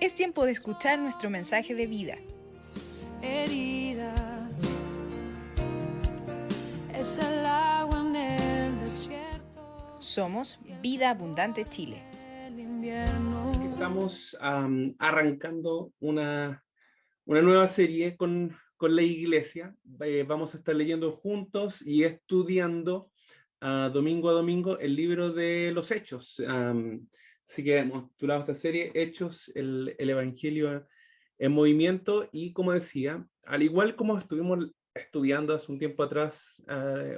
Es tiempo de escuchar nuestro mensaje de vida. Heridas, es el agua en el desierto. Somos Vida Abundante Chile. El invierno. Estamos arrancando una nueva serie con la iglesia. Vamos a estar leyendo juntos y estudiando domingo a domingo el libro de los Hechos. Así que hemos titulado esta serie Hechos, el Evangelio en movimiento. Y como decía, al igual como estuvimos estudiando hace un tiempo atrás,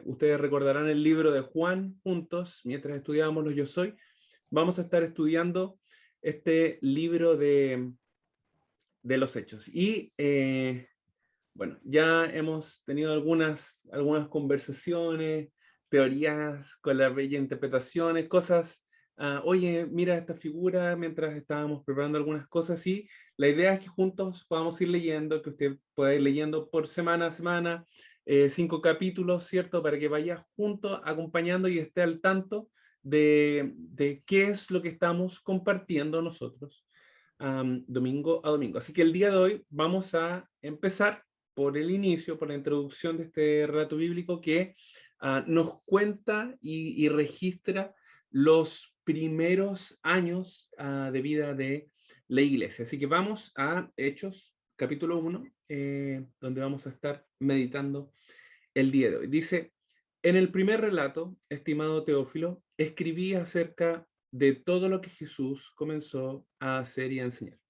ustedes recordarán el libro de Juan juntos, mientras estudiábamos los Yo Soy, vamos a estar estudiando este libro de los Hechos. Y bueno, ya hemos tenido algunas conversaciones, teorías con las bellas interpretaciones, cosas. Oye, mira esta figura, mientras estábamos preparando algunas cosas, y la idea es que juntos podamos ir leyendo, que usted pueda ir leyendo por semana a semana, 5 capítulos, ¿cierto? Para que vaya junto, acompañando y esté al tanto de qué es lo que estamos compartiendo nosotros domingo a domingo. Así que el día de hoy vamos a empezar por el inicio, por la introducción de este relato bíblico que nos cuenta y registra los primeros años de vida de la iglesia. Así que vamos a Hechos, capítulo 1, donde vamos a estar meditando el día de hoy. Dice: en el primer relato, estimado Teófilo, escribí acerca de todo lo que Jesús comenzó a hacer y a enseñar,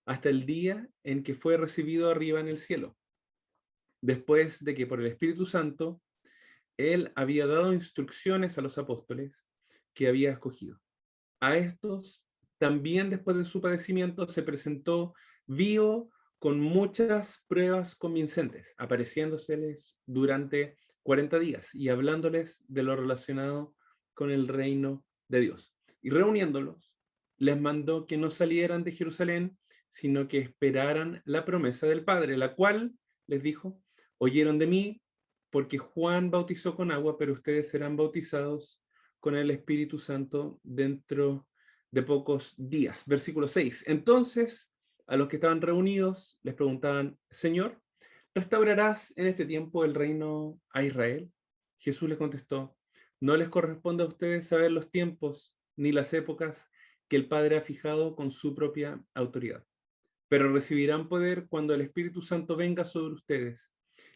hasta el día en que fue recibido arriba en el cielo, después de que por el Espíritu Santo Él había dado instrucciones a los apóstoles que había escogido. A estos, también después de su padecimiento, se presentó vivo con muchas pruebas convincentes, apareciéndoseles durante 40 días y hablándoles de lo relacionado con el reino de Dios. Y reuniéndolos, les mandó que no salieran de Jerusalén, sino que esperaran la promesa del Padre, la cual, les dijo, oyeron de mí, porque Juan bautizó con agua, pero ustedes serán bautizados con el Espíritu Santo dentro de pocos días. Versículo 6. Entonces, a los que estaban reunidos les preguntaban: Señor, ¿restaurarás en este tiempo el reino a Israel? Jesús les contestó: no les corresponde a ustedes saber los tiempos ni las épocas que el Padre ha fijado con su propia autoridad, pero recibirán poder cuando el Espíritu Santo venga sobre ustedes,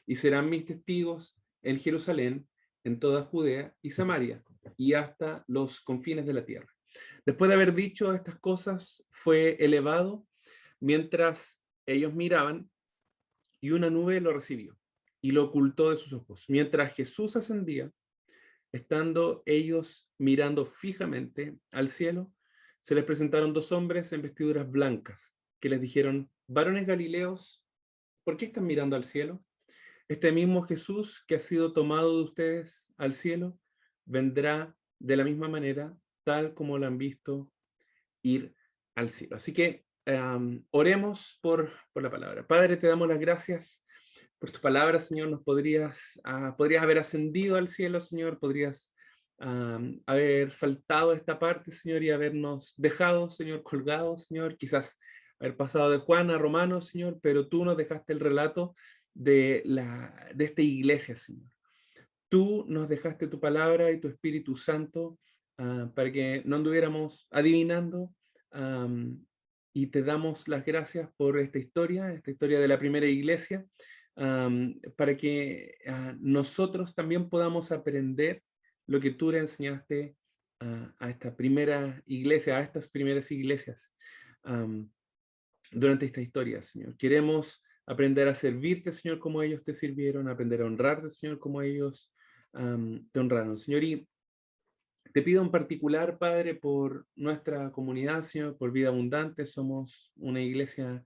y serán mis testigos en Jerusalén, en toda Judea y Samaria, y hasta los confines de la tierra. Después de haber dicho estas cosas, fue elevado mientras ellos miraban, y una nube lo recibió y lo ocultó de sus ojos. Mientras Jesús ascendía, estando ellos mirando fijamente al cielo, se les presentaron dos hombres en vestiduras blancas, que les dijeron: varones galileos, ¿por qué están mirando al cielo? Este mismo Jesús que ha sido tomado de ustedes al cielo, vendrá de la misma manera, tal como lo han visto ir al cielo. Así que oremos por la palabra. Padre, te damos las gracias por tu palabra, Señor. Nos podrías haber ascendido al cielo, Señor. Podrías haber saltado esta parte, Señor, y habernos dejado, Señor, colgados, Señor. Quizás haber pasado de Juan a Romanos, Señor, pero tú nos dejaste el relato de esta iglesia, Señor. Tú nos dejaste tu palabra y tu Espíritu Santo para que no anduviéramos adivinando, y te damos las gracias por esta historia de la primera iglesia, para que nosotros también podamos aprender lo que tú le enseñaste a esta primera iglesia, a estas primeras iglesias durante esta historia, Señor. Queremos aprender a servirte, Señor, como ellos te sirvieron, aprender a honrarte, Señor, como ellos te honraron, Señor. Y te pido en particular, Padre, por nuestra comunidad, Señor, por Vida Abundante. Somos una iglesia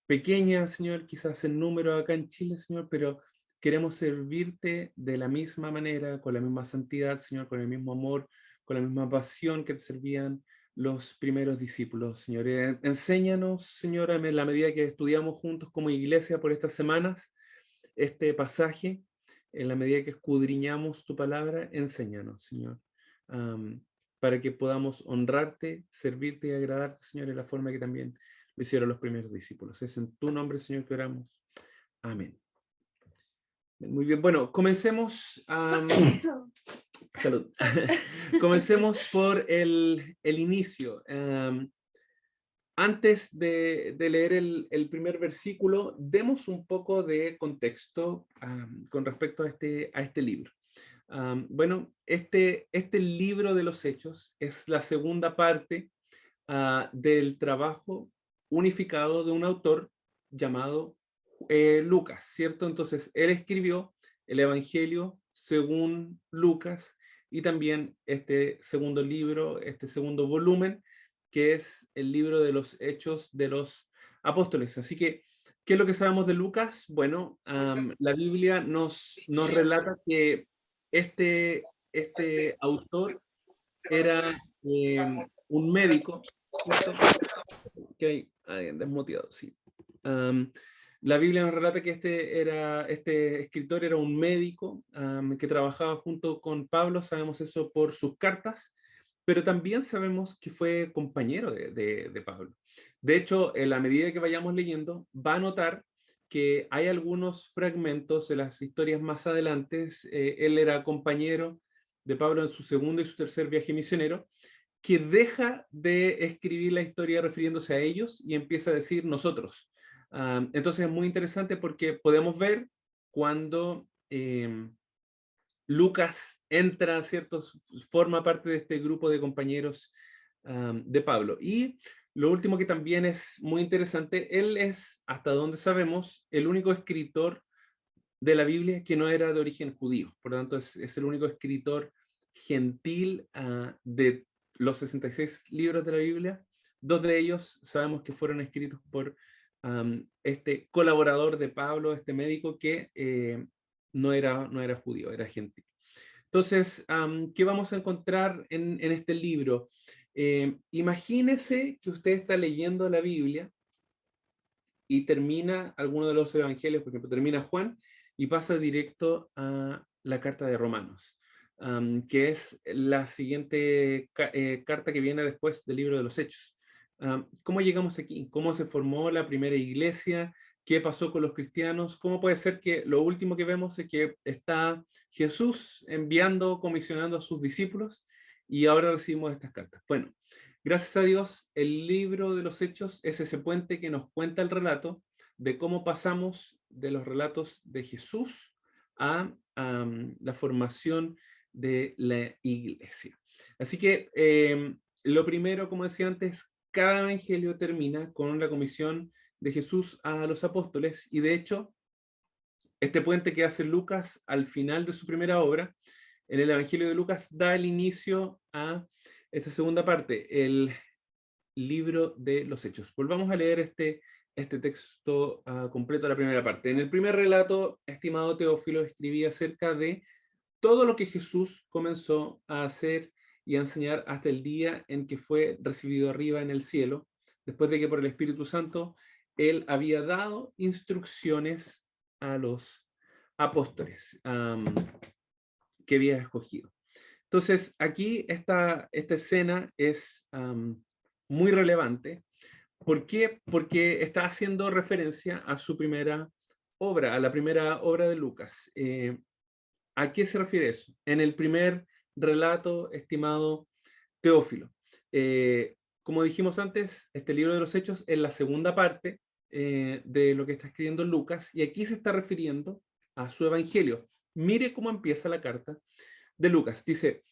pequeña, Señor, quizás en número acá en Chile, Señor, pero queremos servirte de la misma manera, con la misma santidad, Señor, con el mismo amor, con la misma pasión que te servían los primeros discípulos, Señor. Enséñanos, Señor, en la medida que estudiamos juntos como iglesia por estas semanas, este pasaje, en la medida que escudriñamos tu palabra, enséñanos, Señor, am, para que podamos honrarte, servirte y agradarte, Señor, en la forma que también lo hicieron los primeros discípulos. Es en tu nombre, Señor, que oramos. Amén. Muy bien, bueno, comencemos. Salud. Comencemos por el inicio. Antes de leer el primer versículo, demos un poco de contexto con respecto a este libro. Bueno, este libro de los Hechos es la segunda parte del trabajo unificado de un autor llamado Lucas, ¿cierto? Entonces, él escribió el Evangelio según Lucas y también este segundo libro, este segundo volumen, que es el libro de los Hechos de los Apóstoles. Así que, ¿qué es lo que sabemos de Lucas? Bueno, la Biblia nos relata que este autor era un médico, ¿cierto? Que hay alguien desmuteado, sí. La Biblia nos relata que este escritor era un médico que trabajaba junto con Pablo, sabemos eso por sus cartas, pero también sabemos que fue compañero de Pablo. De hecho, en la medida que vayamos leyendo, va a notar que hay algunos fragmentos de las historias más adelante. Él era compañero de Pablo en su segundo y su tercer viaje misionero, que deja de escribir la historia refiriéndose a ellos y empieza a decir nosotros. Entonces es muy interesante porque podemos ver cuando Lucas entra, ¿cierto? Forma parte de este grupo de compañeros de Pablo. Y lo último que también es muy interesante, él es, hasta donde sabemos, el único escritor de la Biblia que no era de origen judío. Por lo tanto, es el único escritor gentil de los 66 libros de la Biblia. 2 de ellos sabemos que fueron escritos por este colaborador de Pablo, este médico que no era judío, era gentil. Entonces, ¿qué vamos a encontrar en este libro? Imagínese que usted está leyendo la Biblia y termina alguno de los evangelios, por ejemplo, termina Juan y pasa directo a la carta de Romanos, que es la siguiente carta que viene después del libro de los Hechos. ¿Cómo llegamos aquí? ¿Cómo se formó la primera iglesia? ¿Qué pasó con los cristianos? ¿Cómo puede ser que lo último que vemos es que está Jesús enviando, comisionando a sus discípulos y ahora recibimos estas cartas? Bueno, gracias a Dios, el libro de los Hechos es ese puente que nos cuenta el relato de cómo pasamos de los relatos de Jesús a la formación de la iglesia. Así que lo primero, como decía antes, cada evangelio termina con la comisión de Jesús a los apóstoles y de hecho, este puente que hace Lucas al final de su primera obra, en el Evangelio de Lucas, da el inicio a esta segunda parte, el libro de los Hechos. Volvamos a leer este texto completo de la primera parte. En el primer relato, estimado Teófilo, escribía acerca de todo lo que Jesús comenzó a hacer y a enseñar hasta el día en que fue recibido arriba en el cielo, después de que por el Espíritu Santo él había dado instrucciones a los apóstoles que había escogido. Entonces, aquí esta escena es muy relevante. ¿Por qué? Porque está haciendo referencia a su primera obra, a la primera obra de Lucas. ¿A qué se refiere eso? En el primer relato, estimado Teófilo. Como dijimos antes, este libro de los Hechos es la segunda parte de lo que está escribiendo Lucas, y aquí se está refiriendo a su evangelio. Mire cómo empieza la carta de Lucas. Dice,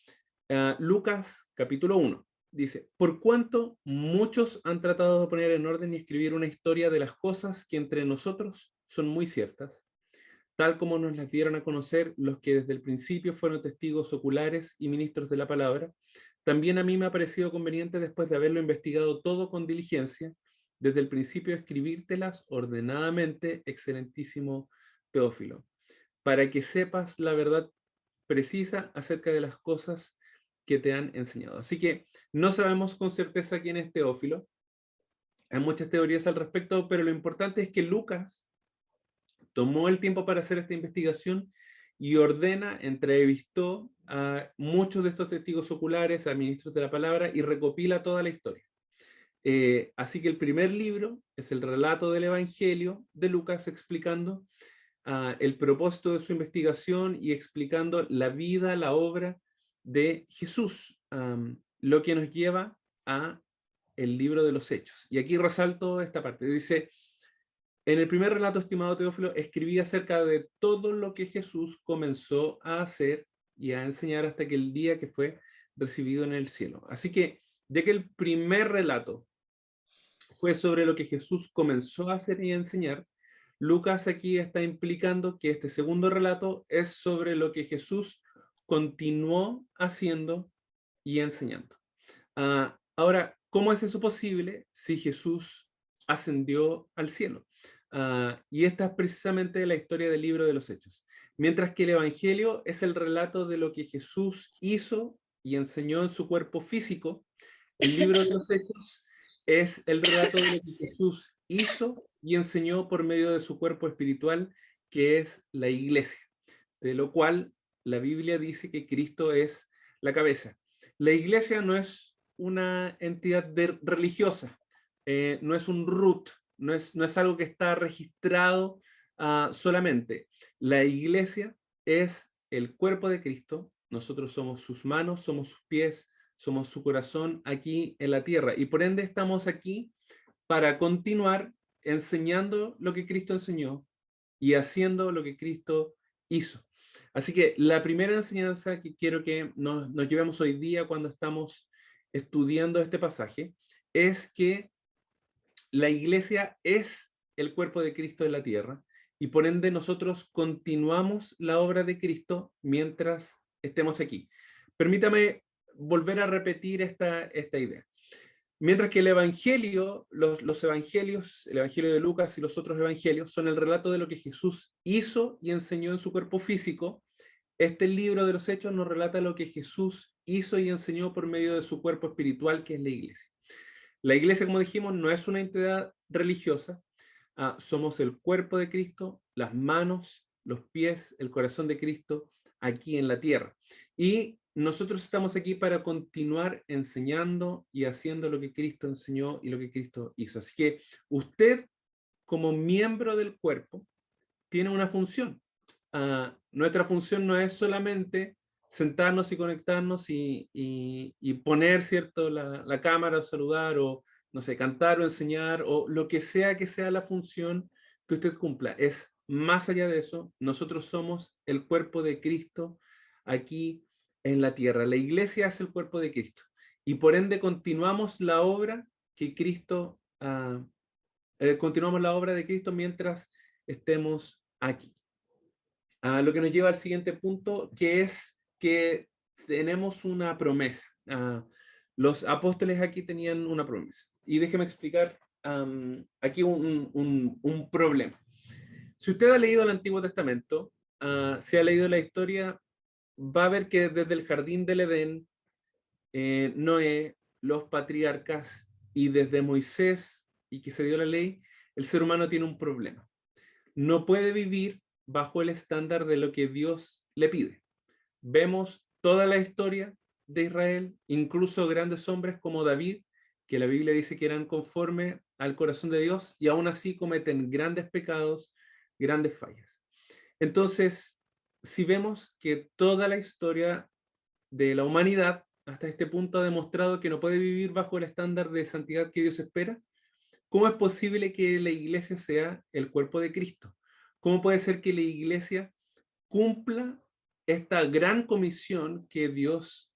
Lucas capítulo 1, dice, por cuanto muchos han tratado de poner en orden y escribir una historia de las cosas que entre nosotros son muy ciertas, tal como nos las dieron a conocer los que desde el principio fueron testigos oculares y ministros de la palabra, también a mí me ha parecido conveniente, después de haberlo investigado todo con diligencia, desde el principio escribírtelas ordenadamente, excelentísimo Teófilo, para que sepas la verdad precisa acerca de las cosas que te han enseñado. Así que no sabemos con certeza quién es Teófilo. Hay muchas teorías al respecto, pero lo importante es que Lucas tomó el tiempo para hacer esta investigación y entrevistó a muchos de estos testigos oculares, a ministros de la palabra, y recopila toda la historia. Así que el primer libro es el relato del Evangelio de Lucas explicando el propósito de su investigación y explicando la vida, la obra de Jesús, lo que nos lleva a el libro de los Hechos. Y aquí resalto esta parte. Dice, en el primer relato, estimado Teófilo, escribí acerca de todo lo que Jesús comenzó a hacer y a enseñar hasta que el día que fue recibido en el cielo. Así que, ya que el primer relato fue sobre lo que Jesús comenzó a hacer y a enseñar, Lucas aquí está implicando que este segundo relato es sobre lo que Jesús continuó haciendo y enseñando. Ahora, ¿cómo es eso posible si Jesús ascendió al cielo? Y esta es precisamente la historia del libro de los Hechos. Mientras que el Evangelio es el relato de lo que Jesús hizo y enseñó en su cuerpo físico, el libro de los Hechos es el relato de lo que Jesús hizo y enseñó por medio de su cuerpo espiritual, que es la iglesia, de lo cual la Biblia dice que Cristo es la cabeza. La iglesia no es una entidad religiosa, no es un root, no es algo que está registrado solamente. La iglesia es el cuerpo de Cristo, nosotros somos sus manos, somos sus pies, somos su corazón aquí en la tierra, y por ende estamos aquí para continuar enseñando lo que Cristo enseñó y haciendo lo que Cristo hizo. Así que la primera enseñanza que quiero que nos llevemos hoy día cuando estamos estudiando este pasaje es que la iglesia es el cuerpo de Cristo en la tierra y por ende nosotros continuamos la obra de Cristo mientras estemos aquí. Permítame volver a repetir esta idea. Mientras que el Evangelio, los Evangelios, el Evangelio de Lucas y los otros Evangelios son el relato de lo que Jesús hizo y enseñó en su cuerpo físico, este libro de los Hechos nos relata lo que Jesús hizo y enseñó por medio de su cuerpo espiritual, que es la iglesia. La iglesia, como dijimos, no es una entidad religiosa, somos el cuerpo de Cristo, las manos, los pies, el corazón de Cristo aquí en la tierra. Y nosotros estamos aquí para continuar enseñando y haciendo lo que Cristo enseñó y lo que Cristo hizo. Así que usted, como miembro del cuerpo, tiene una función. Nuestra función no es solamente sentarnos y conectarnos y poner, ¿cierto?, la cámara o saludar o, no sé, cantar o enseñar o lo que sea la función que usted cumpla. Es más allá de eso, nosotros somos el cuerpo de Cristo aquí en la tierra. La iglesia es el cuerpo de Cristo y por ende continuamos la obra que Cristo, continuamos la obra de Cristo mientras estemos aquí. Lo que nos lleva al siguiente punto, que es que tenemos una promesa. Los apóstoles aquí tenían una promesa. Y déjeme explicar aquí un problema. Si usted ha leído el Antiguo Testamento, si ha leído la historia, va a ver que desde el jardín del Edén, Noé, los patriarcas y desde Moisés y que se dio la ley, el ser humano tiene un problema. No puede vivir bajo el estándar de lo que Dios le pide. Vemos toda la historia de Israel, incluso grandes hombres como David, que la Biblia dice que eran conforme al corazón de Dios y aún así cometen grandes pecados, grandes fallas. Entonces, si vemos que toda la historia de la humanidad hasta este punto ha demostrado que no puede vivir bajo el estándar de santidad que Dios espera, ¿cómo es posible que la iglesia sea el cuerpo de Cristo? ¿Cómo puede ser que la iglesia cumpla esta gran comisión que Dios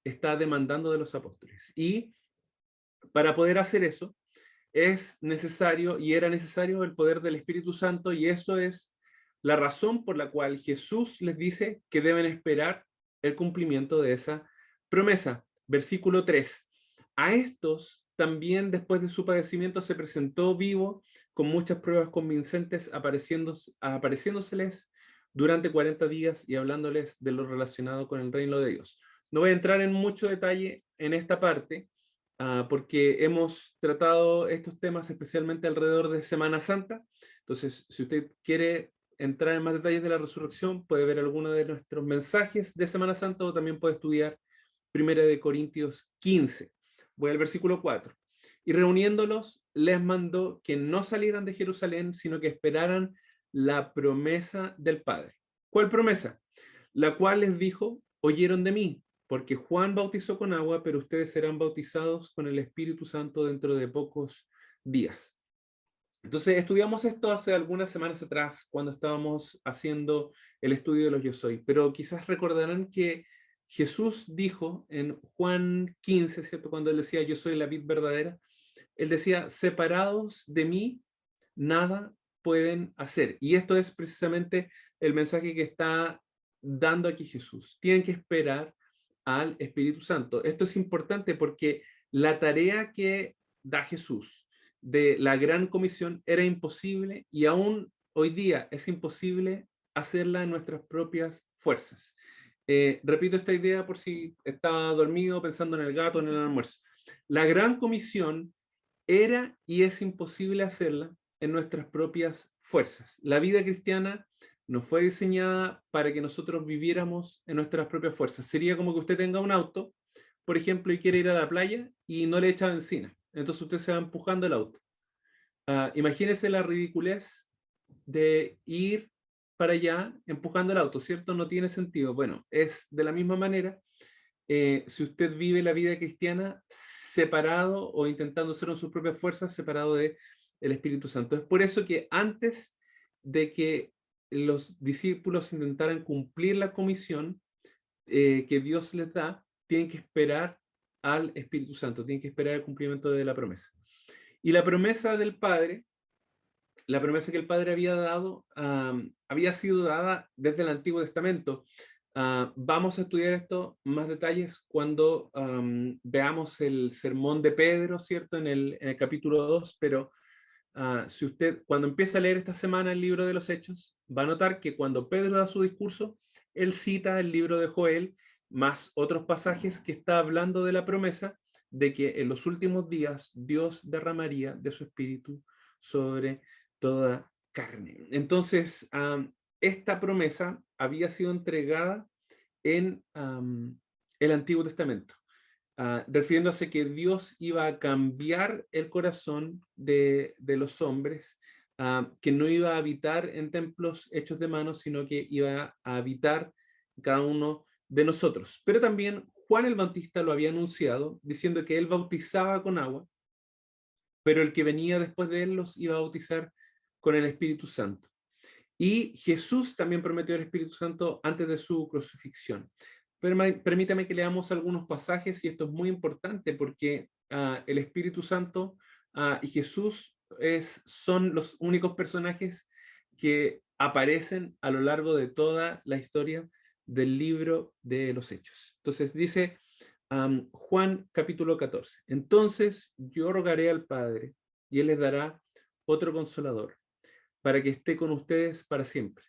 está demandando de los apóstoles? Y para poder hacer eso, es necesario y era necesario el poder del Espíritu Santo, y eso es la razón por la cual Jesús les dice que deben esperar el cumplimiento de esa promesa. Versículo 3. A estos también después de su padecimiento se presentó vivo con muchas pruebas convincentes, apareciéndoseles durante 40 días y hablándoles de lo relacionado con el reino de Dios. No voy a entrar en mucho detalle en esta parte, porque hemos tratado estos temas especialmente alrededor de Semana Santa. Entonces, si usted quiere entrar en más detalles de la resurrección, puede ver alguno de nuestros mensajes de Semana Santa o también puede estudiar 1 Corintios 15. Voy al versículo 4. Y reuniéndolos, les mandó que no salieran de Jerusalén, sino que esperaran la promesa del Padre. ¿Cuál promesa? La cual les dijo: oyeron de mí, porque Juan bautizó con agua, pero ustedes serán bautizados con el Espíritu Santo dentro de pocos días. Entonces, estudiamos esto hace algunas semanas atrás, cuando estábamos haciendo el estudio de los Yo Soy, pero quizás recordarán que Jesús dijo en Juan 15, ¿cierto? Cuando él decía: yo soy la vid verdadera, él decía: separados de mí, nada pueden hacer. Y esto es precisamente el mensaje que está dando aquí Jesús. Tienen que esperar al Espíritu Santo. Esto es importante porque la tarea que da Jesús de la gran comisión era imposible, y aún hoy día es imposible hacerla en nuestras propias fuerzas. Repito esta idea por si estaba dormido pensando en el gato en el almuerzo. La gran comisión era y es imposible hacerla en nuestras propias fuerzas. La vida cristiana no fue diseñada para que nosotros viviéramos en nuestras propias fuerzas. Sería como que usted tenga un auto, por ejemplo, y quiere ir a la playa y no le echa benzina. Entonces usted se va empujando el auto. Imagínese la ridiculez de ir para allá empujando el auto, ¿cierto? No tiene sentido. Bueno, es de la misma manera si usted vive la vida cristiana separado o intentando ser en sus propias fuerzas, separado del Espíritu Santo. Es por eso que antes de que los discípulos intentaran cumplir la comisión que Dios les da, tienen que esperar al Espíritu Santo, tienen que esperar el cumplimiento de la promesa. Y la promesa del Padre, la promesa que el Padre había dado, había sido dada desde el Antiguo Testamento. Vamos a estudiar esto más detalles cuando veamos el sermón de Pedro, ¿cierto? En el capítulo 2, pero si usted, cuando empieza a leer esta semana el libro de los Hechos, va a notar que cuando Pedro da su discurso, él cita el libro de Joel, más otros pasajes que está hablando de la promesa de que en los últimos días Dios derramaría de su espíritu sobre toda carne. Entonces, esta promesa había sido entregada en el Antiguo Testamento, refiriéndose a que Dios iba a cambiar el corazón de los hombres, que no iba a habitar en templos hechos de manos, sino que iba a habitar cada uno de nosotros. Pero también Juan el Bautista lo había anunciado, diciendo que él bautizaba con agua, pero el que venía después de él los iba a bautizar con el Espíritu Santo. Y Jesús también prometió el Espíritu Santo antes de su crucifixión. Pero permítame que leamos algunos pasajes, y esto es muy importante porque el Espíritu Santo y Jesús son los únicos personajes que aparecen a lo largo de toda la historia del libro de los Hechos. Entonces dice Juan capítulo 14: entonces yo rogaré al Padre, y Él les dará otro consolador, para que esté con ustedes para siempre.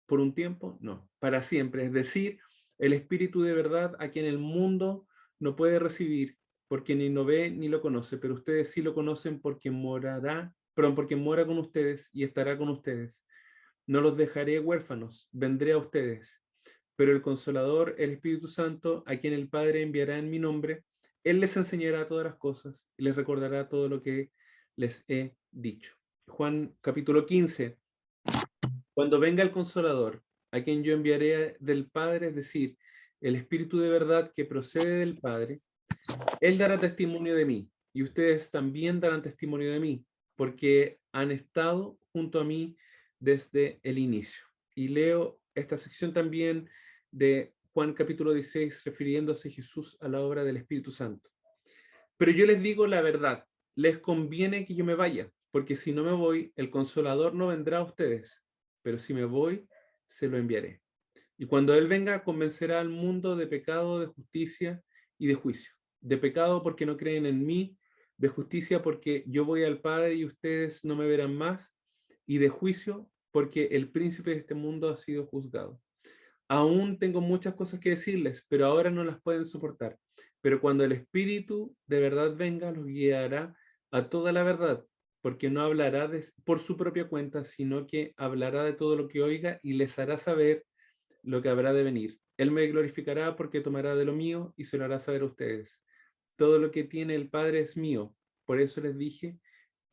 ¿Por un tiempo? No, para siempre. Es decir, el Espíritu de verdad, a quien el mundo no puede recibir, porque ni lo ve ni lo conoce, pero ustedes sí lo conocen porque porque mora con ustedes y estará con ustedes. No los dejaré huérfanos, vendré a ustedes. Pero el Consolador, el Espíritu Santo, a quien el Padre enviará en mi nombre, Él les enseñará todas las cosas y les recordará todo lo que les he dicho. Juan capítulo 15. Cuando venga el Consolador, a quien yo enviaré del Padre, es decir, el Espíritu de verdad que procede del Padre, Él dará testimonio de mí, y ustedes también darán testimonio de mí, porque han estado junto a mí desde el inicio. Y leo esta sección también de Juan capítulo 16, refiriéndose Jesús a la obra del Espíritu Santo. Pero yo les digo la verdad, les conviene que yo me vaya, porque si no me voy, el Consolador no vendrá a ustedes, pero si me voy, se lo enviaré. Y cuando Él venga, convencerá al mundo de pecado, de justicia y de juicio. De pecado porque no creen en mí, de justicia porque yo voy al Padre y ustedes no me verán más, y de juicio porque el príncipe de este mundo ha sido juzgado. Aún tengo muchas cosas que decirles, pero ahora no las pueden soportar. Pero cuando el Espíritu de verdad venga, los guiará a toda la verdad, porque no hablará por su propia cuenta, sino que hablará de todo lo que oiga y les hará saber lo que habrá de venir. Él me glorificará porque tomará de lo mío y se lo hará saber a ustedes. todo lo que tiene el Padre es mío. Por eso les dije,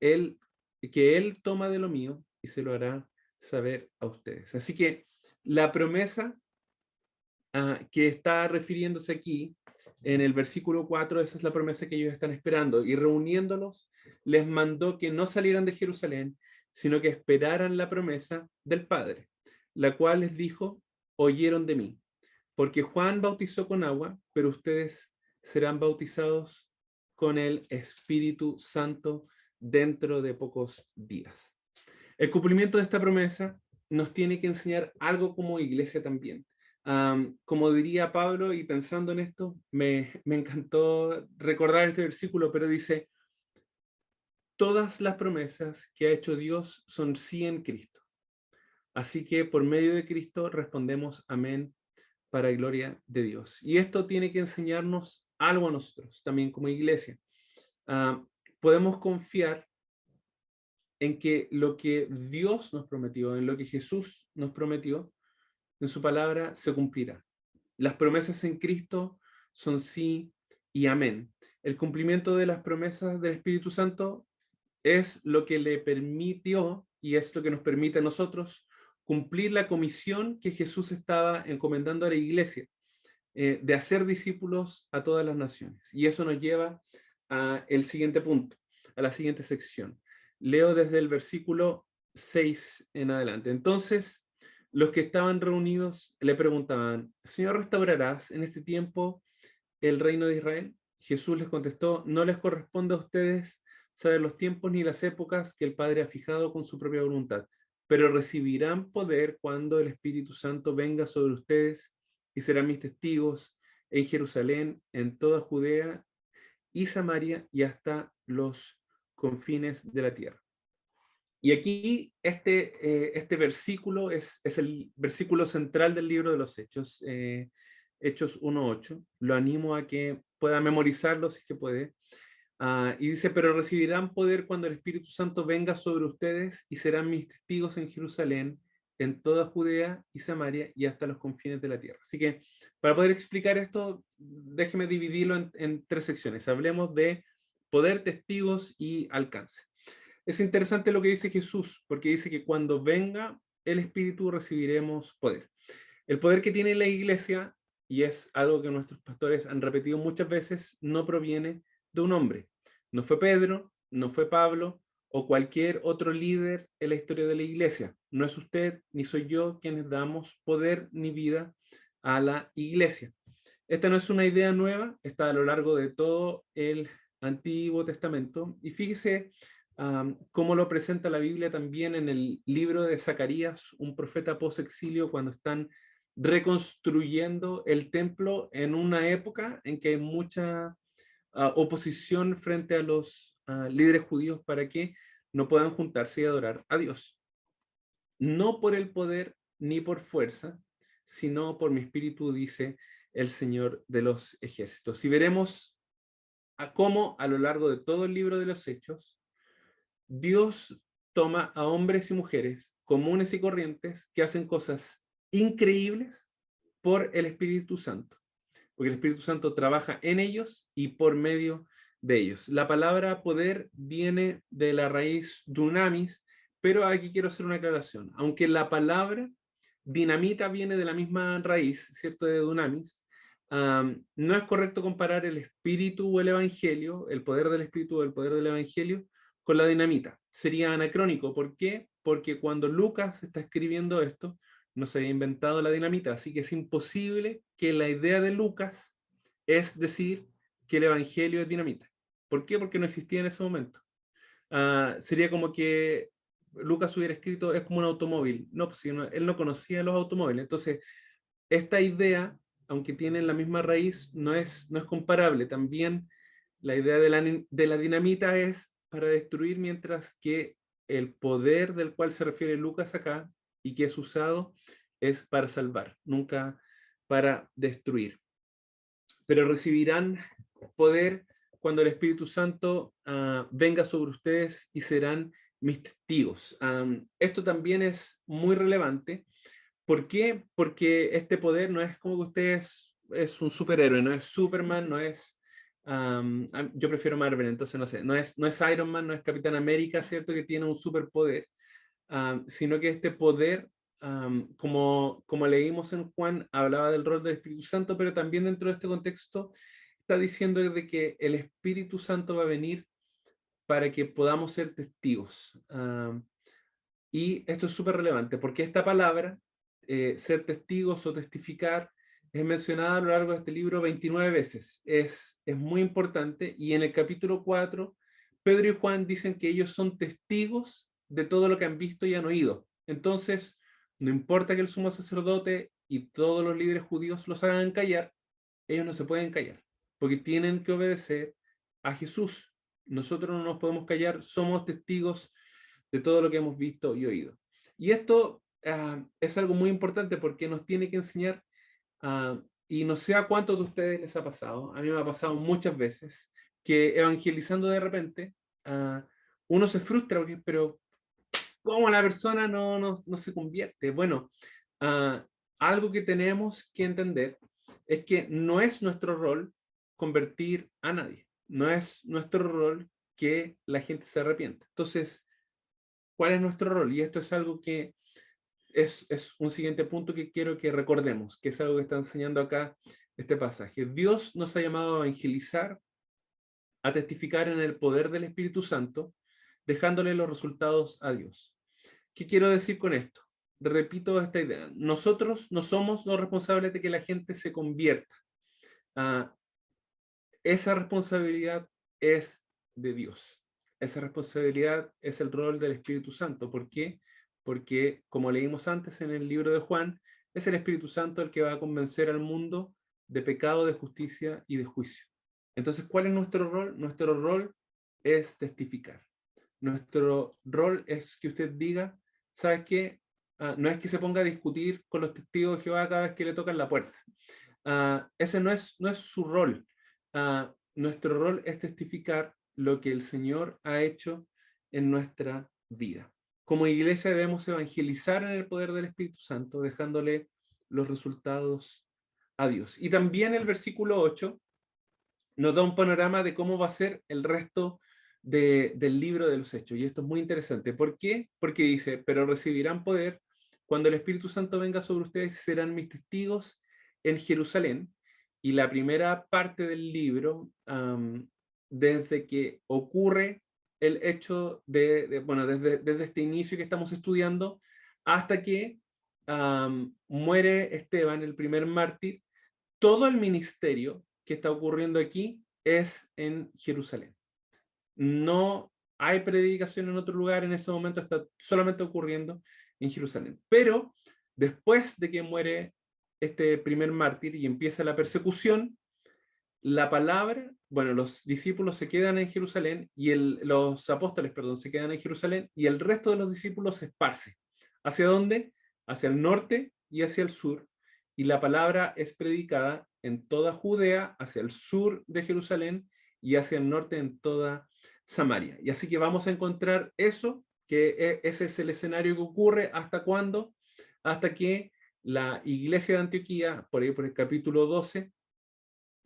que Él toma de lo mío y se lo hará saber a ustedes. Así que la promesa que está refiriéndose aquí en el versículo 4, esa es la promesa que ellos están esperando. Y reuniéndolos, les mandó que no salieran de Jerusalén, sino que esperaran la promesa del Padre, la cual les dijo: oyeron de mí, porque Juan bautizó con agua, pero ustedes serán bautizados con el Espíritu Santo dentro de pocos días. El cumplimiento de esta promesa nos tiene que enseñar algo como iglesia también. Como diría Pablo, y pensando en esto, me encantó recordar este versículo, pero dice: todas las promesas que ha hecho Dios son sí en Cristo. Así que por medio de Cristo respondemos amén para gloria de Dios. Y esto tiene que enseñarnos algo a nosotros, también como iglesia. Podemos confiar en que lo que Dios nos prometió, en lo que Jesús nos prometió, en su palabra se cumplirá. Las promesas en Cristo son sí y amén. El cumplimiento de las promesas del Espíritu Santo es lo que le permitió y es lo que nos permite a nosotros cumplir la comisión que Jesús estaba encomendando a la iglesia, de hacer discípulos a todas las naciones. Y eso nos lleva al siguiente punto, a la siguiente sección. Leo desde el versículo 6 en adelante. Entonces, los que estaban reunidos le preguntaban: Señor, ¿restaurarás en este tiempo el reino de Israel? Jesús les contestó: no les corresponde a ustedes saber los tiempos ni las épocas que el Padre ha fijado con su propia voluntad, pero recibirán poder cuando el Espíritu Santo venga sobre ustedes y serán mis testigos en Jerusalén, en toda Judea y Samaria y hasta los confines de la tierra. Y aquí este versículo es el versículo central del libro de los Hechos, Hechos 1:8. Lo animo a que pueda memorizarlo si es que puede. Y dice: pero recibirán poder cuando el Espíritu Santo venga sobre ustedes y serán mis testigos en Jerusalén, en toda Judea y Samaria y hasta los confines de la tierra. Así que para poder explicar esto, déjeme dividirlo en tres secciones. Hablemos de poder, testigos y alcance. Es interesante lo que dice Jesús, porque dice que cuando venga el Espíritu recibiremos poder. El poder que tiene la iglesia, y es algo que nuestros pastores han repetido muchas veces, no proviene de un hombre. No fue Pedro, no fue Pablo o cualquier otro líder en la historia de la iglesia. No es usted ni soy yo quienes damos poder ni vida a la iglesia. Esta no es una idea nueva, está a lo largo de todo el Antiguo Testamento. Y fíjese cómo lo presenta la Biblia también en el libro de Zacarías, un profeta post-exilio, cuando están reconstruyendo el templo en una época en que hay mucha oposición frente a los líderes judíos para que no puedan juntarse y adorar a Dios. No por el poder ni por fuerza, sino por mi espíritu, dice el Señor de los ejércitos. Y veremos cómo a lo largo de todo el libro de los Hechos, Dios toma a hombres y mujeres comunes y corrientes que hacen cosas increíbles por el Espíritu Santo, porque el Espíritu Santo trabaja en ellos y por medio de ellos. La palabra poder viene de la raíz dunamis, pero aquí quiero hacer una aclaración. Aunque la palabra dinamita viene de la misma raíz, ¿cierto?, de dunamis, no es correcto comparar el Espíritu o el Evangelio, el poder del Espíritu o el poder del Evangelio, con la dinamita. Sería anacrónico. ¿Por qué? Porque cuando Lucas está escribiendo esto, no se había inventado la dinamita, así que es imposible que la idea de Lucas es decir que el Evangelio es dinamita. ¿Por qué? Porque no existía en ese momento. Sería como que Lucas hubiera escrito: es como un automóvil. No, pues él no conocía los automóviles. Entonces, esta idea, aunque tienen la misma raíz, no es comparable. También la idea de la dinamita es para destruir, mientras que el poder del cual se refiere Lucas acá y que es usado es para salvar, nunca para destruir. Pero recibirán poder cuando el Espíritu Santo venga sobre ustedes y serán mis testigos. Esto también es muy relevante. ¿Por qué? Porque este poder no es como que usted es un superhéroe, no es Superman, no es Yo prefiero Marvel, entonces no sé, no es Iron Man, no es Capitán América, ¿cierto? Que tiene un superpoder, sino que este poder, como leímos en Juan, hablaba del rol del Espíritu Santo, pero también dentro de este contexto está diciendo de que el Espíritu Santo va a venir para que podamos ser testigos. Y esto es súper relevante, porque esta palabra, ser testigos o testificar, es mencionada a lo largo de este libro 29 veces. Es muy importante, y en el capítulo 4, Pedro y Juan dicen que ellos son testigos de todo lo que han visto y han oído. Entonces, no importa que el sumo sacerdote y todos los líderes judíos los hagan callar, ellos no se pueden callar, porque tienen que obedecer a Jesús. Nosotros no nos podemos callar, somos testigos de todo lo que hemos visto y oído. Y esto es algo muy importante porque nos tiene que enseñar, y no sé a cuántos de ustedes les ha pasado, a mí me ha pasado muchas veces, que evangelizando de repente, uno se frustra, pero ¿cómo la persona no se convierte? Bueno, algo que tenemos que entender es que no es nuestro rol convertir a nadie, no es nuestro rol que la gente se arrepienta. Entonces, ¿cuál es nuestro rol? Y esto es algo que es un siguiente punto que quiero que recordemos, que es algo que está enseñando acá este pasaje. Dios nos ha llamado a evangelizar, a testificar en el poder del Espíritu Santo, dejándole los resultados a Dios. ¿Qué quiero decir con esto? Repito esta idea. Nosotros no somos los responsables de que la gente se convierta. Ah, esa responsabilidad es de Dios. Esa responsabilidad es el rol del Espíritu Santo. ¿Por qué? Porque, como leímos antes en el libro de Juan, es el Espíritu Santo el que va a convencer al mundo de pecado, de justicia y de juicio. Entonces, ¿cuál es nuestro rol? Nuestro rol es testificar. Nuestro rol es que usted diga, ¿sabes qué? No es que se ponga a discutir con los testigos de Jehová cada vez que le tocan la puerta. Ese no es su rol. Nuestro rol es testificar lo que el Señor ha hecho en nuestra vida. Como iglesia debemos evangelizar en el poder del Espíritu Santo, dejándole los resultados a Dios. Y también el versículo 8 nos da un panorama de cómo va a ser el resto del libro de los Hechos. Y esto es muy interesante. ¿Por qué? Porque dice, pero recibirán poder cuando el Espíritu Santo venga sobre ustedes, serán mis testigos en Jerusalén. Y la primera parte del libro, desde que ocurre el hecho bueno, desde este inicio que estamos estudiando, hasta que muere Esteban, el primer mártir, todo el ministerio que está ocurriendo aquí es en Jerusalén. No hay predicación en otro lugar en ese momento, está solamente ocurriendo en Jerusalén. Pero después de que muere este primer mártir y empieza la persecución, la palabra, bueno, los discípulos se quedan en Jerusalén y los apóstoles, perdón, se quedan en Jerusalén y el resto de los discípulos se esparce. ¿Hacia dónde? Hacia el norte y hacia el sur. Y la palabra es predicada en toda Judea, hacia el sur de Jerusalén y hacia el norte en toda Samaria. Y así que vamos a encontrar eso, que ese es el escenario que ocurre. ¿Hasta cuándo? Hasta que la iglesia de Antioquía, por ahí por el capítulo 12,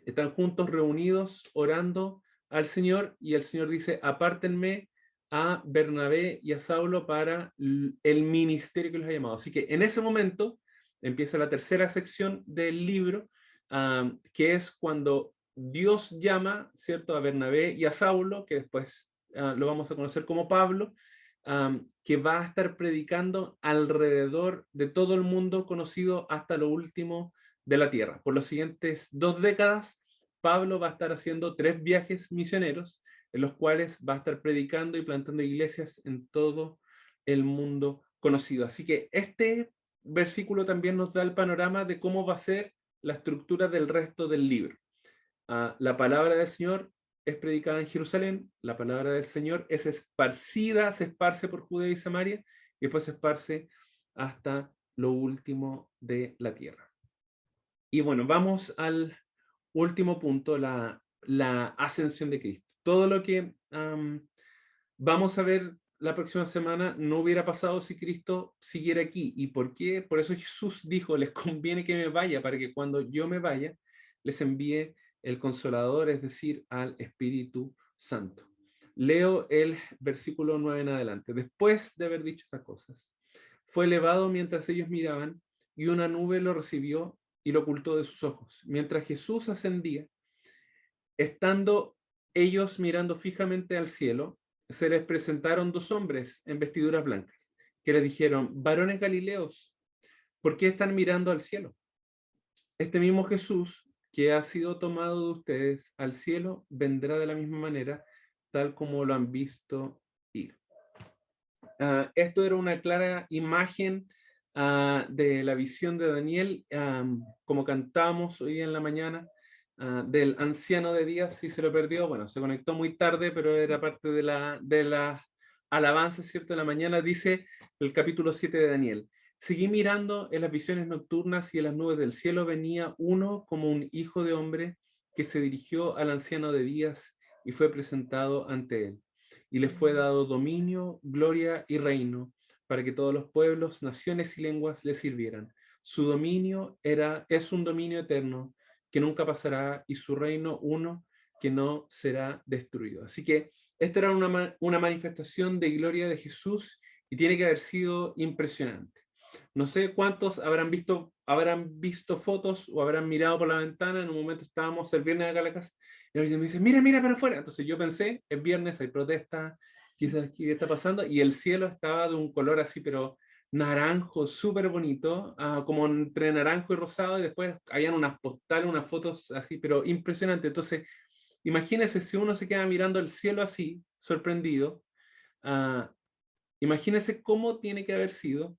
están juntos reunidos orando al Señor y el Señor dice, apártenme a Bernabé y a Saulo para el ministerio que los ha llamado. Así que en ese momento empieza la tercera sección del libro, que es cuando Dios llama, ¿cierto?, a Bernabé y a Saulo, que después lo vamos a conocer como Pablo, que va a estar predicando alrededor de todo el mundo conocido hasta lo último de la tierra. Por las siguientes 2 décadas, Pablo va a estar haciendo 3 viajes misioneros en los cuales va a estar predicando y plantando iglesias en todo el mundo conocido. Así que este versículo también nos da el panorama de cómo va a ser la estructura del resto del libro. La palabra del Señor es predicada en Jerusalén, la palabra del Señor es esparcida, se esparce por Judea y Samaria, y después se esparce hasta lo último de la tierra. Y bueno, vamos al último punto, la ascensión de Cristo. Todo lo que vamos a ver la próxima semana no hubiera pasado si Cristo siguiera aquí. ¿Y por qué? Por eso Jesús dijo, les conviene que me vaya, para que cuando yo me vaya, les envíe el Consolador, es decir, al Espíritu Santo. Leo el versículo 9 en adelante. Después de haber dicho estas cosas, fue elevado mientras ellos miraban, y una nube lo recibió y lo ocultó de sus ojos. Mientras Jesús ascendía, estando ellos mirando fijamente al cielo, se les presentaron dos hombres en vestiduras blancas, que les dijeron: varones galileos, ¿por qué están mirando al cielo? Este mismo Jesús que ha sido tomado de ustedes al cielo vendrá de la misma manera, tal como lo han visto ir. Esto era una clara imagen de la visión de Daniel, como cantamos hoy en la mañana, del anciano de días. Si se lo perdió, bueno, se conectó muy tarde, pero era parte de la alabanza, ¿cierto? De la mañana, dice el capítulo 7 de Daniel. Seguí mirando en las visiones nocturnas, y en las nubes del cielo venía uno como un hijo de hombre, que se dirigió al anciano de días y fue presentado ante él. Y le fue dado dominio, gloria y reino, para que todos los pueblos, naciones y lenguas le sirvieran. Su dominio es un dominio eterno que nunca pasará, y su reino uno que no será destruido. Así que esta era una manifestación de gloria de Jesús, y tiene que haber sido impresionante. No sé cuántos habrán visto fotos o habrán mirado por la ventana. En un momento estábamos el viernes acá en la casa, y alguien me dice: mira, mira para afuera. Entonces yo pensé, es viernes, hay protesta, quizás qué está pasando, y el cielo estaba de un color así, pero naranjo, súper bonito, como entre naranjo y rosado, y después habían unas postales, unas fotos así, pero impresionante. Entonces, imagínense si uno se queda mirando el cielo así, sorprendido, imagínense cómo tiene que haber sido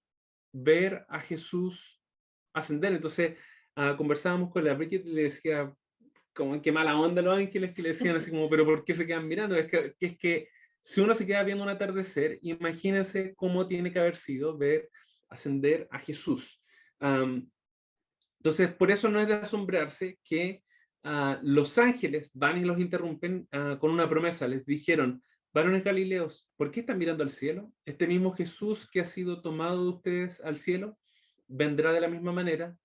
ver a Jesús ascender. Entonces, conversábamos con la Bridget y le decía, como qué mala onda los ángeles, que le decían así como: pero ¿por qué se quedan mirando? Es que si uno se queda viendo un atardecer, imagínense cómo tiene que haber sido ver ascender a Jesús. Entonces, por eso no es de asombrarse que los ángeles van y los interrumpen con una promesa. Les dijeron: varones galileos, ¿por qué están mirando al cielo? Este mismo Jesús que ha sido tomado de ustedes al cielo vendrá de la misma manera,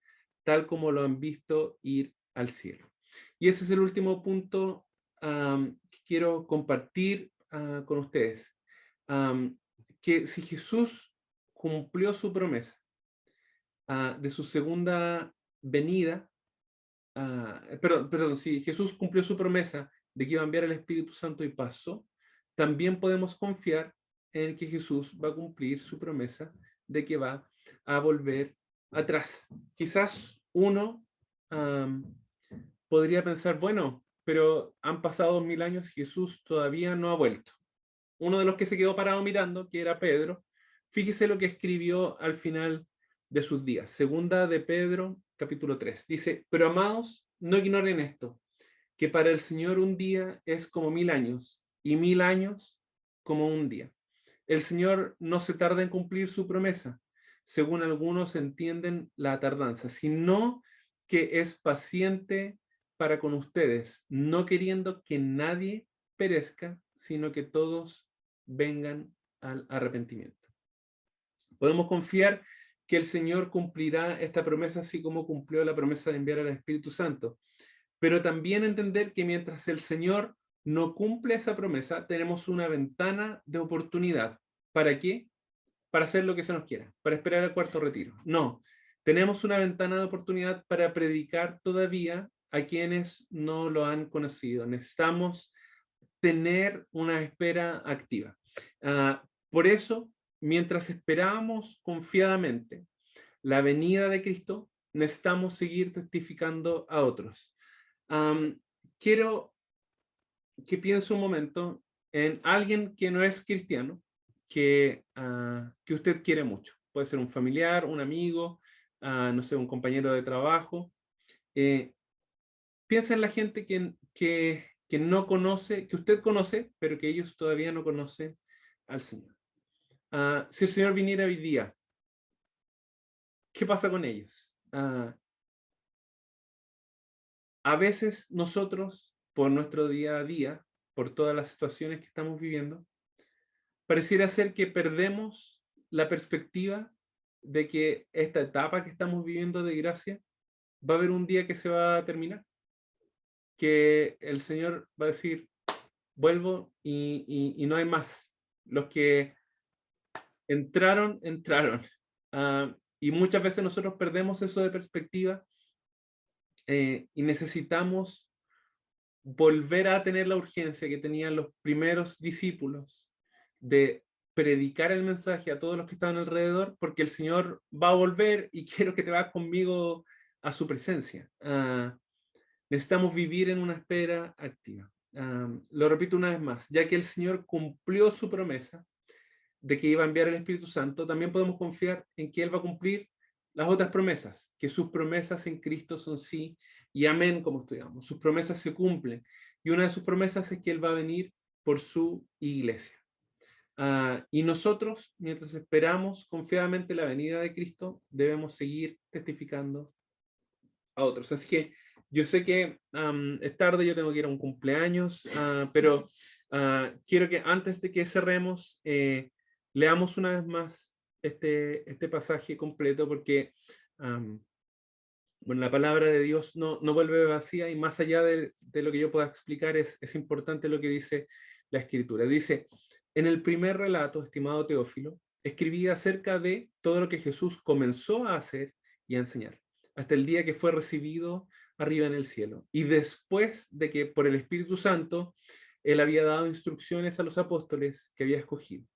tal como lo han visto ir al cielo. Y ese es el último punto que quiero compartir con ustedes. Que si Jesús cumplió su promesa de su segunda venida, perdón, si Jesús cumplió su promesa de que iba a enviar el Espíritu Santo y pasó, también podemos confiar en que Jesús va a cumplir su promesa de que va a volver atrás. Quizás uno podría pensar: bueno, pero han pasado 2000 años y Jesús todavía no ha vuelto. Uno de los que se quedó parado mirando, que era Pedro, fíjese lo que escribió al final de sus días. Segunda de Pedro, capítulo 3. Dice: pero amados, no ignoren esto, que para el Señor un día es como 1000 años, y 1000 años como un día. El Señor no se tarda en cumplir su promesa, según algunos entienden la tardanza, sino que es paciente para con ustedes, no queriendo que nadie perezca, sino que todos vengan al arrepentimiento. Podemos confiar que el Señor cumplirá esta promesa, así como cumplió la promesa de enviar al Espíritu Santo. Pero también entender que mientras el Señor no cumple esa promesa, tenemos una ventana de oportunidad. ¿Para qué? Para hacer lo que se nos quiera, para esperar el cuarto retiro. No, tenemos una ventana de oportunidad para predicar todavía a quienes no lo han conocido. Necesitamos tener una espera activa. Por eso, mientras esperamos confiadamente la venida de Cristo, necesitamos seguir testificando a otros. Quiero que piense un momento en alguien que no es cristiano, que usted quiere mucho. Puede ser un familiar, un amigo, no sé, un compañero de trabajo. Piensa en la gente que no conoce, que usted conoce, pero que ellos todavía no conocen al Señor. Si el Señor viniera hoy día, ¿qué pasa con ellos? A veces nosotros, por nuestro día a día, por todas las situaciones que estamos viviendo, pareciera ser que perdemos la perspectiva de que esta etapa que estamos viviendo de gracia va a haber un día que se va a terminar. que el Señor va a decir, vuelvo y no hay más. Los que entraron, entraron. Y muchas veces nosotros perdemos eso de perspectiva y necesitamos volver a tener la urgencia que tenían los primeros discípulos de predicar el mensaje a todos los que estaban alrededor, porque el Señor va a volver y quiero que te vayas conmigo a su presencia. Necesitamos vivir en una espera activa. Lo repito una vez más, ya que el Señor cumplió su promesa de que iba a enviar el Espíritu Santo, también podemos confiar en que Él va a cumplir las otras promesas, que sus promesas en Cristo son sí y amén, como estudiamos. Sus promesas se cumplen. Y una de sus promesas es que Él va a venir por su iglesia. Y nosotros, mientras esperamos confiadamente la venida de Cristo, debemos seguir testificando a otros. Así que yo sé que es tarde, yo tengo que ir a un cumpleaños, pero quiero que antes de que cerremos, leamos una vez más este pasaje completo, porque bueno, la palabra de Dios no vuelve vacía, y más allá de lo que yo pueda explicar, es importante lo que dice la Escritura. Dice, en el primer relato, estimado Teófilo, escribí acerca de todo lo que Jesús comenzó a hacer y a enseñar, hasta el día que fue recibido arriba en el cielo, y después de que por el Espíritu Santo Él había dado instrucciones a los apóstoles que había escogido.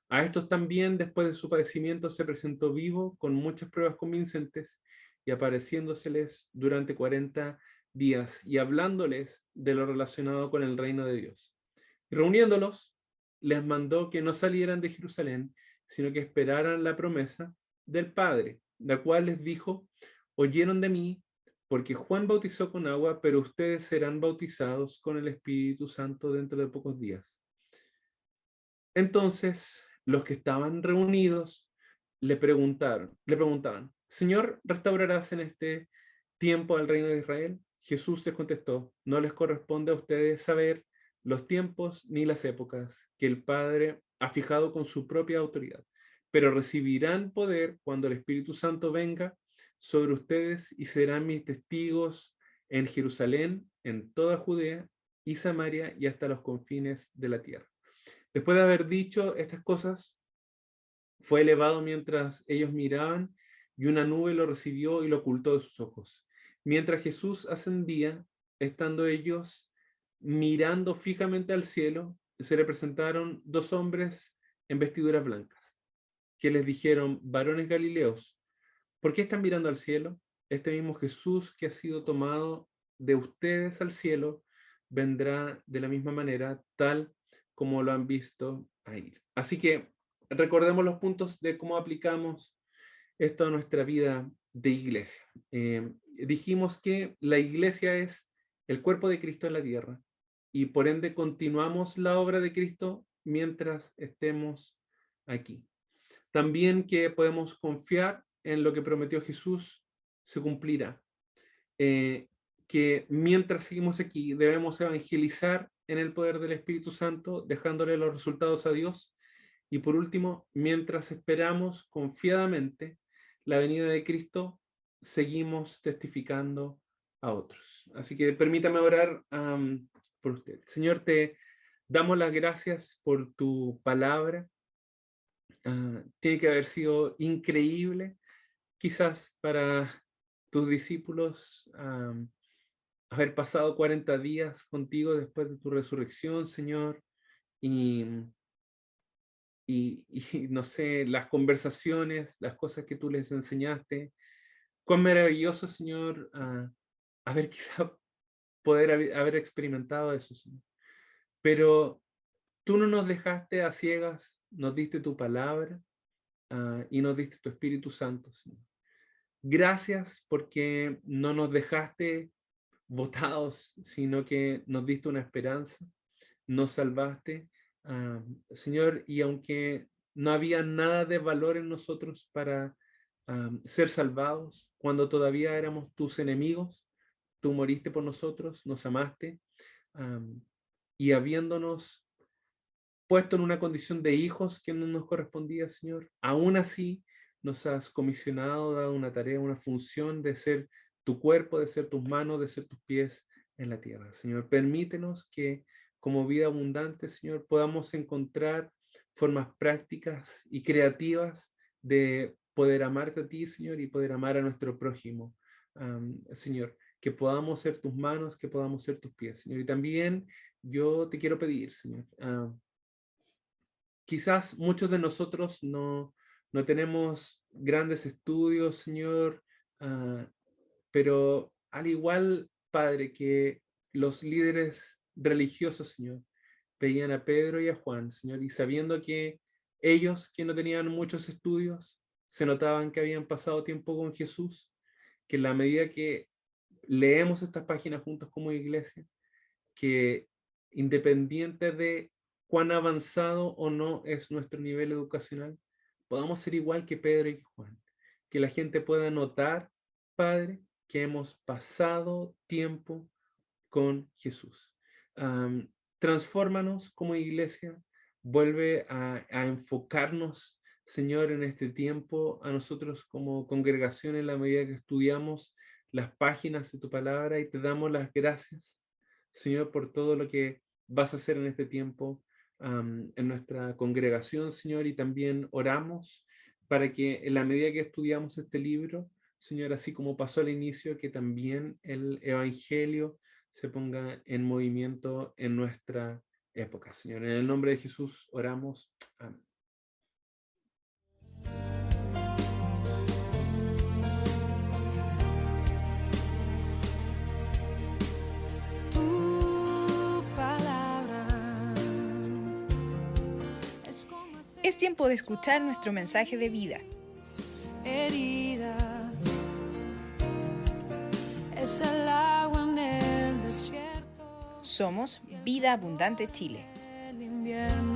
A estos también, después de su padecimiento, se presentó vivo con muchas pruebas convincentes y apareciéndoseles durante 40 días y hablándoles de lo relacionado con el reino de Dios. Y reuniéndolos, les mandó que no salieran de Jerusalén, sino que esperaran la promesa del Padre, la cual les dijo, oyeron de mí, porque Juan bautizó con agua, pero ustedes serán bautizados con el Espíritu Santo dentro de pocos días. Entonces, los que estaban reunidos le preguntaban, Señor, ¿restaurarás en este tiempo al reino de Israel? Jesús les contestó, no les corresponde a ustedes saber los tiempos ni las épocas que el Padre ha fijado con su propia autoridad, pero recibirán poder cuando el Espíritu Santo venga sobre ustedes y serán mis testigos en Jerusalén, en toda Judea y Samaria y hasta los confines de la tierra. Después de haber dicho estas cosas, fue elevado mientras ellos miraban, y una nube lo recibió y lo ocultó de sus ojos. Mientras Jesús ascendía, estando ellos mirando fijamente al cielo, se le presentaron dos hombres en vestiduras blancas, que les dijeron, varones galileos, ¿por qué están mirando al cielo? Este mismo Jesús que ha sido tomado de ustedes al cielo, vendrá de la misma manera, tal como lo han visto a ir. Así que recordemos los puntos de cómo aplicamos esto a nuestra vida de iglesia. Dijimos que la iglesia es el cuerpo de Cristo en la tierra, y por ende continuamos la obra de Cristo mientras estemos aquí. También que podemos confiar en lo que prometió Jesús se cumplirá. Que mientras seguimos aquí debemos evangelizar en el poder del Espíritu Santo, dejándole los resultados a Dios. Y por último, mientras esperamos confiadamente la venida de Cristo, seguimos testificando a otros. Así que permítame orar por usted. Señor, te damos las gracias por tu palabra. Tiene que haber sido increíble, quizás para tus discípulos, haber pasado 40 días contigo después de tu resurrección, Señor, y, y no sé, las conversaciones, las cosas que tú les enseñaste. Cuán maravilloso, Señor, haber quizá poder haber experimentado eso, Señor. Pero tú no nos dejaste a ciegas, nos diste tu palabra y nos diste tu Espíritu Santo, Señor. Gracias porque no nos dejaste botados, sino que nos diste una esperanza, nos salvaste, Señor, y aunque no había nada de valor en nosotros para ser salvados, cuando todavía éramos tus enemigos, tú moriste por nosotros, nos amaste, y habiéndonos puesto en una condición de hijos que no nos correspondía, Señor, aún así nos has comisionado, dado una tarea, una función de ser tu cuerpo, de ser tus manos, de ser tus pies, en la tierra. Señor, permítenos que como vida abundante, Señor, podamos encontrar formas prácticas y creativas de poder amarte a ti, Señor, y poder amar a nuestro prójimo, Señor, que podamos ser tus manos, que podamos ser tus pies, Señor. Y también yo te quiero pedir, Señor, quizás muchos de nosotros no tenemos grandes estudios, Señor, pero al igual, Padre, que los líderes religiosos, Señor, veían a Pedro y a Juan, Señor, y sabiendo que ellos, que no tenían muchos estudios, se notaban que habían pasado tiempo con Jesús, que en la medida que leemos estas páginas juntos como iglesia, que independiente de cuán avanzado o no es nuestro nivel educacional, podamos ser igual que Pedro y Juan, que la gente pueda notar, Padre, que hemos pasado tiempo con Jesús. Transfórmanos como iglesia, vuelve a enfocarnos, Señor, en este tiempo, a nosotros como congregación en la medida que estudiamos las páginas de tu palabra y te damos las gracias, Señor, por todo lo que vas a hacer en este tiempo en nuestra congregación, Señor, y también oramos para que en la medida que estudiamos este libro, Señor, así como pasó al inicio, que también el Evangelio se ponga en movimiento en nuestra época, Señor. En el nombre de Jesús oramos. Amén. Tu palabra es como Es tiempo de escuchar nuestro mensaje de vida. heridas, es el agua en el desierto. Somos Vida Abundante Chile. El invierno